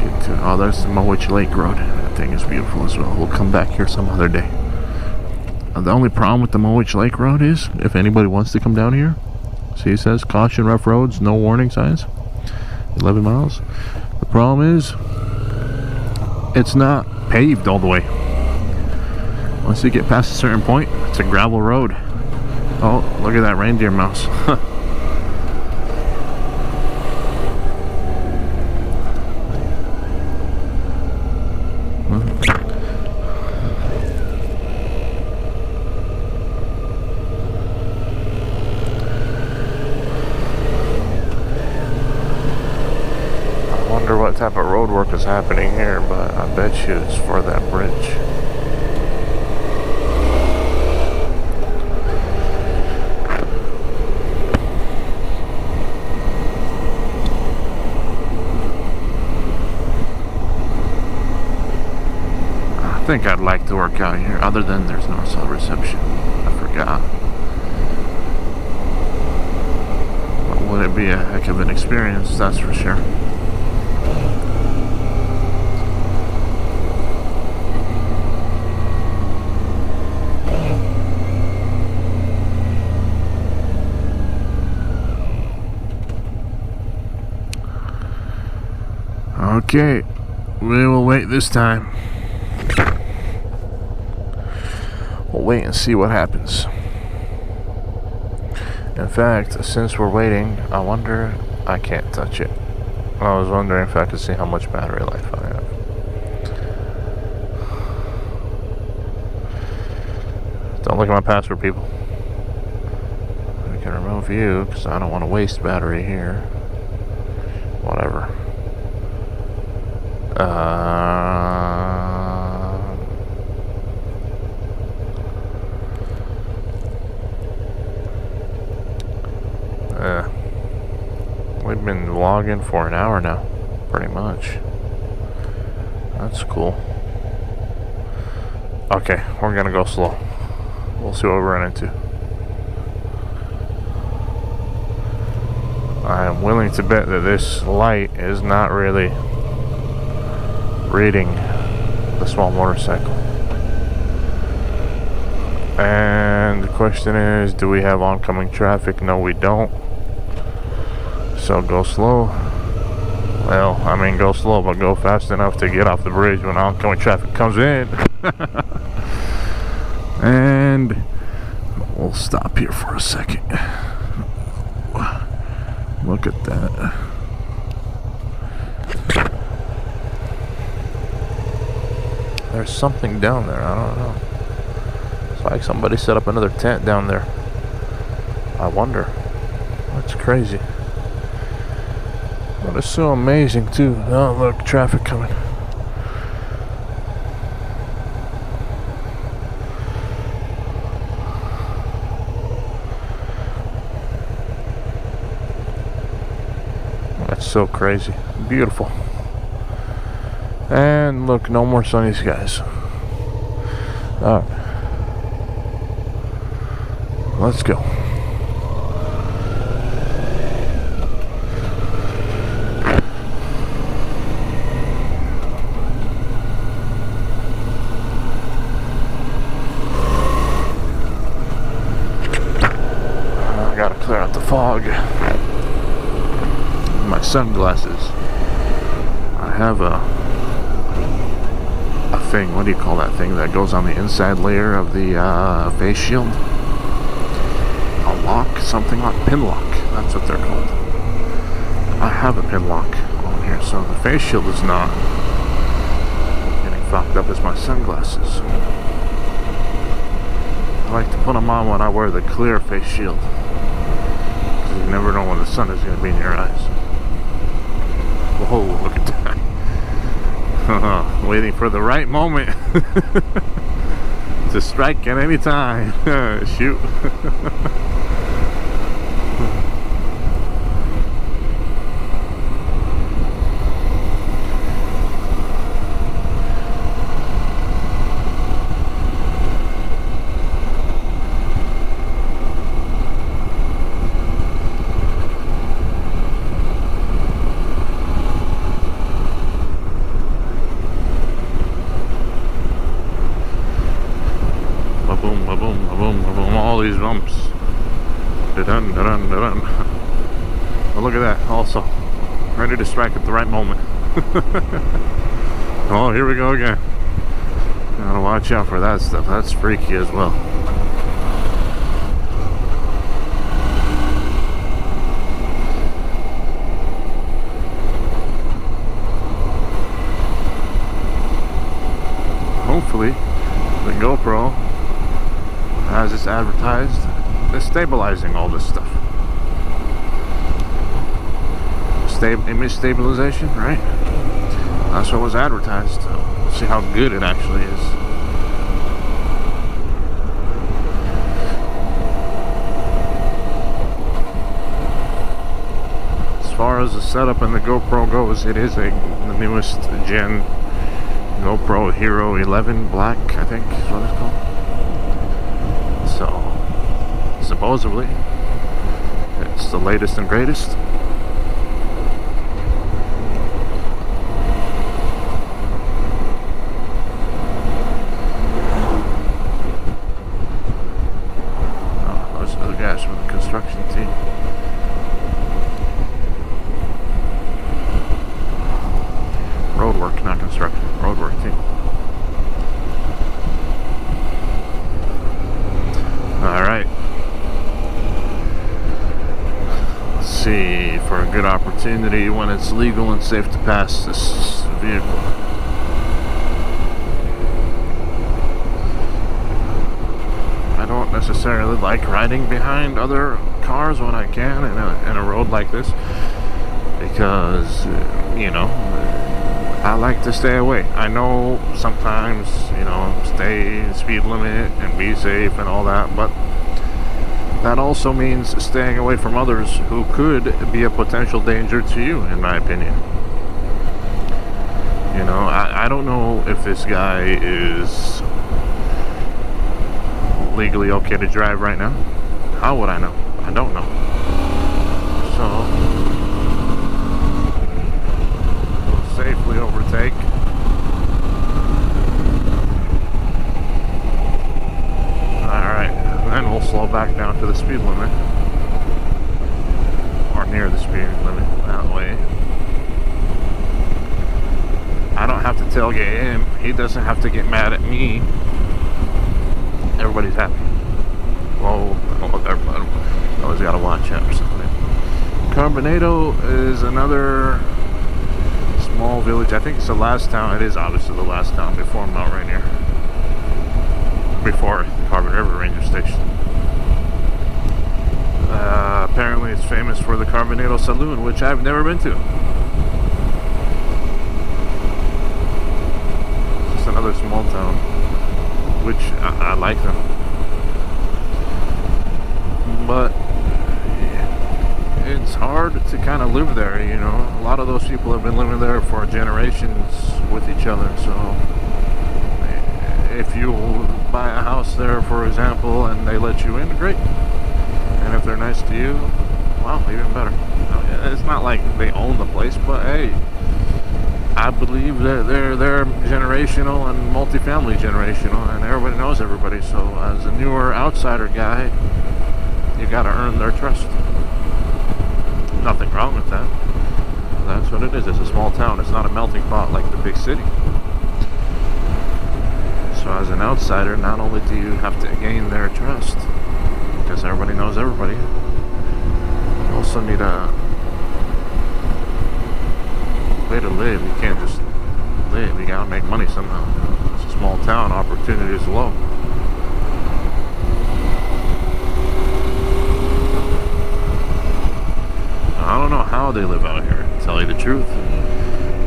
get to, oh, there's the Mowich Lake Road. Thing is beautiful as well. We'll come back here some other day. The only problem with the Mowich Lake Road is, if anybody wants to come down here, see it says caution rough roads, no warning signs, 11 miles. The problem is it's not paved all the way. Once you get past a certain point, it's a gravel road. Oh, look at that reindeer mouse. What type of road work is happening here, but I bet you it's for that bridge. think I'd like to work out here, other than there's no cell reception. I forgot. But would it be a heck of an experience, that's for sure. Okay, we will wait this time. We'll wait and see what happens. In fact, since we're waiting, I wonder... I can't touch it. I was wondering if I could see how much battery life I have. Don't look at my password, people. I can remove you, because I don't want to waste battery here. Whatever. We've been vlogging for an hour now, pretty much. That's cool. Okay, we're gonna go slow. We'll see what we run into. I am willing to bet that this light is not really reading the small motorcycle. And the question is, do we have oncoming traffic? No, we don't. So go slow. Well, I mean go slow, but go fast enough to get off the bridge when oncoming traffic comes in. And we'll stop here for a second. Look at that. There's something down there, I don't know. It's like somebody set up another tent down there. I wonder. That's crazy. But it's so amazing too. Oh look, traffic coming. That's so crazy. Beautiful. And look, no more sunny skies. Alright. Let's go. I gotta clear out the fog. My sunglasses. I have a thing, what do you call that thing that goes on the inside layer of the face shield? A lock? Something like pin lock. That's what they're called. I have a pin lock on here, so the face shield is not getting fucked up as my sunglasses. I like to put them on when I wear the clear face shield, because you never know when the sun is going to be in your eyes. Whoa, look at that. Waiting for the right moment to strike at any time. Shoot. All these bumps. Da-dun, da-dun, da-dun. But look at that, also. Ready to strike at the right moment. Oh, here we go again. Gotta watch out for that stuff. That's freaky as well. Hopefully, the GoPro, as it's advertised, is stabilizing all this stuff. Image stabilization, right? That's what was advertised. We'll see how good it actually is. As far as the setup and the GoPro goes, it is the newest gen GoPro Hero 11 Black, I think is what it's called. So, supposedly, it's the latest and greatest. Oh, those are the guys from the construction team. Roadwork, not construction. Roadwork team. Alright. Let's see. For a good opportunity when it's legal and safe to pass this vehicle. I don't necessarily like riding behind other cars when I can in a road like this. Because, you know, I like to stay away. I know sometimes, you know, stay speed limit and be safe and all that, but that also means staying away from others who could be a potential danger to you, in my opinion. You know, I don't know if this guy is legally okay to drive right now. How would I know? I don't know. So safely overtake. Alright, then we'll slow back down to the speed limit. Or near the speed limit, that way. I don't have to tailgate him. He doesn't have to get mad at me. Everybody's happy. Whoa, everybody always gotta watch out or something. Carbonado is another small village. I think it's the last town. It is obviously the last town before Mount Rainier, before the Carbon River Ranger Station. Apparently it's famous for the Carbonado Saloon, which I've never been to. Just another small town, which I like them, but it's hard to kind of live there, you know. A lot of those people have been living there for generations with each other, so if you buy a house there, for example, and they let you in, great. And if they're nice to you, well, even better. It's not like they own the place, but hey, I believe that they're generational and multifamily generational, and everybody knows everybody, so as a newer outsider guy, you gotta earn their trust. Nothing wrong with that. That's what it is. It's a small town. It's not a melting pot like the big city. So as an outsider, not only do you have to gain their trust, because everybody knows everybody, you also need a way to live. You can't just live. You gotta make money somehow. It's a small town. Opportunity is low. I don't know how they live out here, to tell you the truth.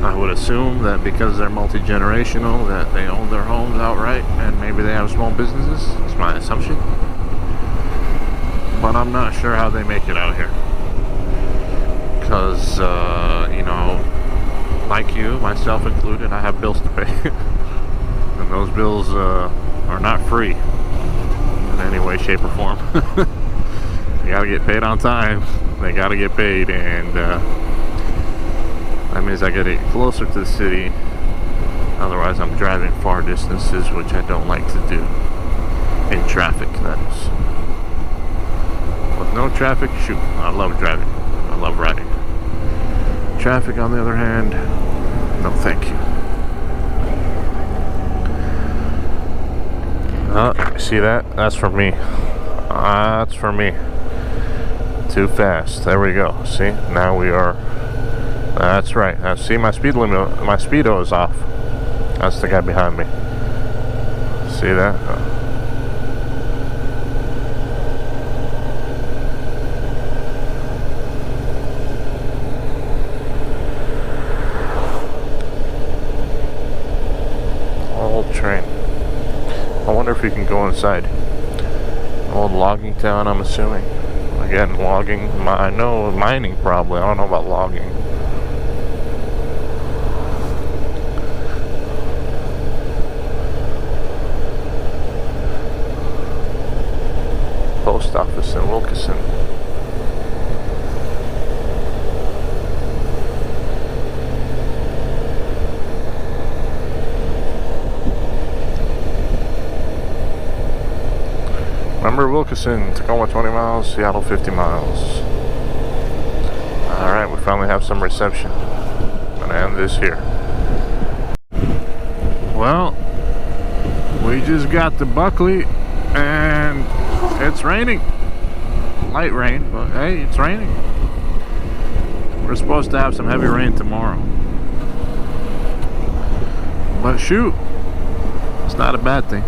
I would assume that because they're multi-generational, that they own their homes outright, and maybe they have small businesses. It's my assumption. But I'm not sure how they make it out here. Because, you know, like you, myself included, I have bills to pay. And those bills are not free in any way, shape, or form. You gotta get paid on time. They gotta get paid, and that means I gotta get closer to the city. Otherwise, I'm driving far distances, which I don't like to do. In traffic, that is. With no traffic, shoot, I love driving. I love riding. Traffic, on the other hand, no thank you. See that? That's for me. That's for me. Too fast. There we go. See? Now we are. That's right. See, my speed limit, my speedo is off. That's the guy behind me. See that? Old train. I wonder if you can go inside. Old logging town, I'm assuming. Again, logging. I know mining probably. I don't know about logging. post office in Wilkeson. Remember Wilkeson, Tacoma 20 miles, Seattle 50 miles. Alright, we finally have some reception. I'm gonna end this here. Well, we just got to Buckley and it's raining. Light rain, but hey, it's raining. We're supposed to have some heavy rain tomorrow. But shoot, it's not a bad thing.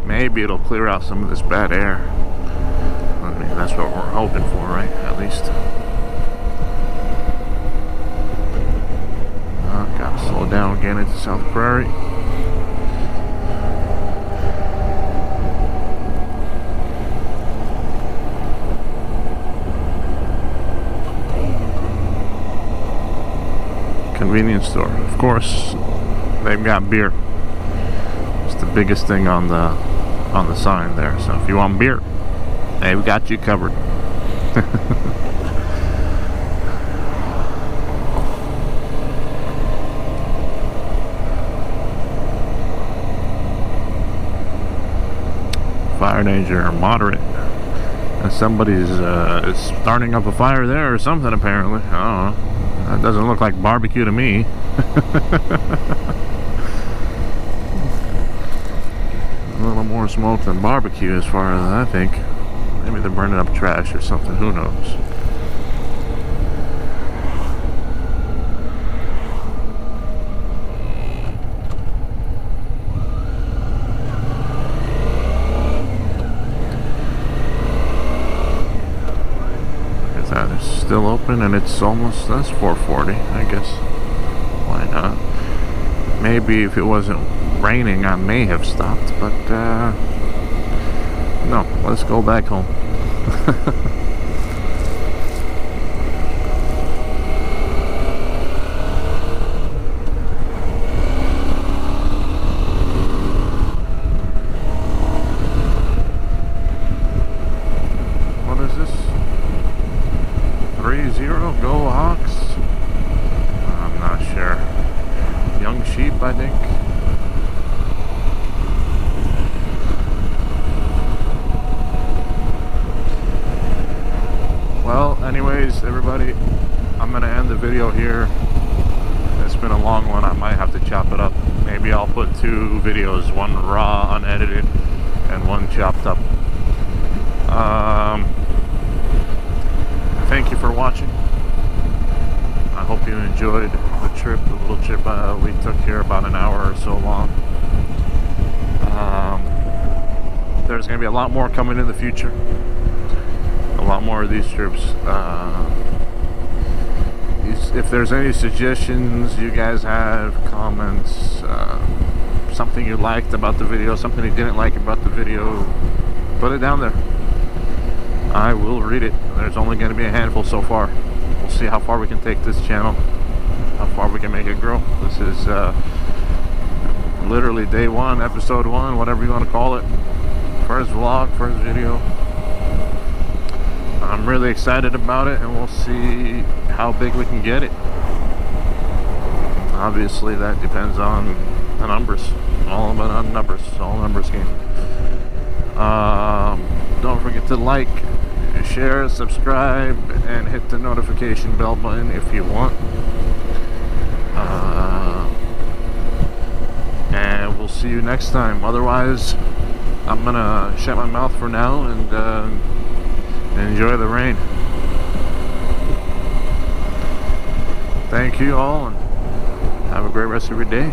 Maybe it'll clear out some of this bad air. I mean, that's what we're hoping for, right? At least. Gotta slow down again into South Prairie. Convenience store. Of course, they've got beer. It's the biggest thing on the sign there. So if you want beer, they've got you covered. Fire danger moderate. And somebody's is starting up a fire there or something apparently. I don't know. That doesn't look like barbecue to me. A little more smoke than barbecue as far as I think. Maybe they're burning up trash or something, who knows. Is that it's still open and it's almost, that's 4:40, I guess. Why not? Maybe if it wasn't raining I may have stopped, but no, let's go back home. What is this? 3-0, go Hawks? I'm not sure. Young sheep, I think. Well, anyways, everybody, I'm gonna end the video here. It's been a long one. I might have to chop it up. Maybe I'll put 2 videos, one raw, unedited, and one chopped up. Thank you for watching. I hope you enjoyed the trip, the little trip we took here, about an hour or so long. There's going to be a lot more coming in the future. A lot more of these trips. If there's any suggestions you guys have, comments, something you liked about the video, something you didn't like about the video, put it down there. I will read it. There's only going to be a handful so far. We'll see how far we can take this channel, how far we can make it grow. This is literally day 1, episode 1, whatever you want to call it. First vlog, first video. I'm really excited about it, and we'll see how big we can get it. Obviously that depends on the numbers. All about numbers, all numbers game. Don't forget to like, share, subscribe, and hit the notification bell button if you want. And we'll see you next time. Otherwise, I'm gonna shut my mouth for now and enjoy the rain. Thank you all, and have a great rest of your day.